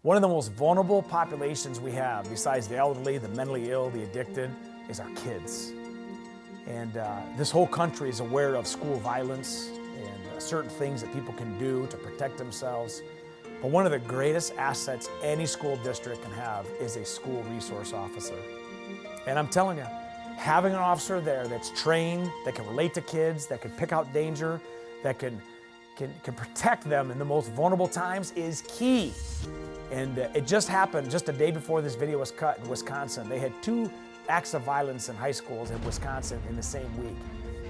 One of the most vulnerable populations we have, besides the elderly, the mentally ill, the addicted, is our kids. And this whole country is aware of school violence and certain things that people can do to protect themselves. But one of the greatest assets any school district can have is a school resource officer. And I'm telling you, having an officer there that's trained, that can relate to kids, that can pick out danger, that can protect them in the most vulnerable times is key. And it just happened just a day before this video was cut in Wisconsin. They had 2 acts of violence in high schools in Wisconsin in the same week.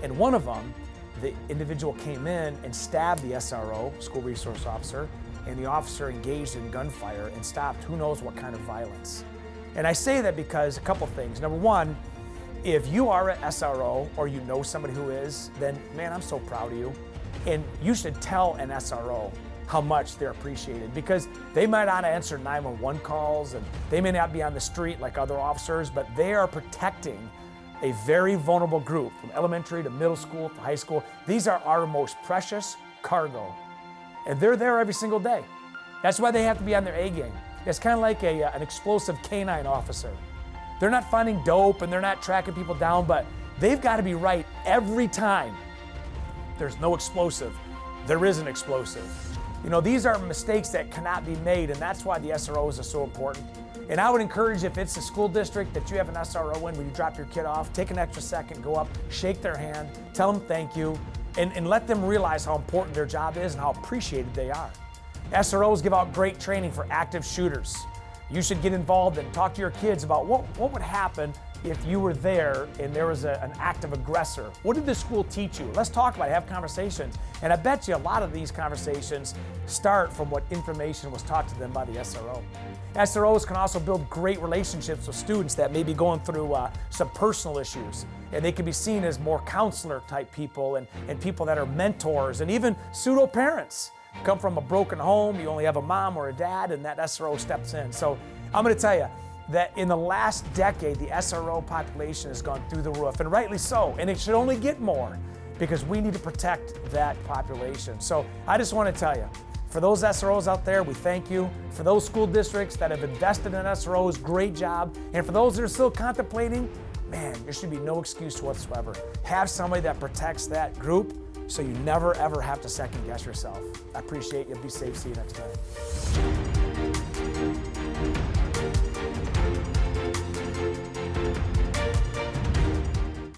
And one of them, the individual came in and stabbed the SRO, school resource officer, and the officer engaged in gunfire and stopped who knows what kind of violence. And I say that because a couple things. Number one, if you are an SRO or you know somebody who is, then man, I'm so proud of you. And you should tell an SRO how much they're appreciated, because they might not answer 911 calls and they may not be on the street like other officers, but they are protecting a very vulnerable group from elementary to middle school to high school. These are our most precious cargo, and they're there every single day. That's why they have to be on their A game. It's kind of like an explosive canine officer. They're not finding dope and they're not tracking people down, but they've got to be right every time. There's no explosive. There is an explosive. You know, these are mistakes that cannot be made, and that's why the SROs are so important. And I would encourage, if it's a school district that you have an SRO in, when you drop your kid off, take an extra second, go up, shake their hand, tell them thank you, and let them realize how important their job is and how appreciated they are. SROs give out great training for active shooters. You should get involved and talk to your kids about what would happen if you were there and there was an active aggressor. What did the school teach you? Let's talk about it, have conversations. And I bet you a lot of these conversations start from what information was taught to them by the SRO. SROs can also build great relationships with students that may be going through some personal issues. And they can be seen as more counselor type people and people that are mentors and even pseudo parents. Come from a broken home, you only have a mom or a dad, and that SRO steps in. So I'm going to tell you that in the last decade, the SRO population has gone through the roof, and rightly so, and it should only get more because we need to protect that population. So I just want to tell you, for those SROs out there, we thank you. For those school districts that have invested in SROs, great job. And for those that are still contemplating, man, there should be no excuse whatsoever. Have somebody that protects that group so you never ever have to second guess yourself. I appreciate you. Be safe. See you next time.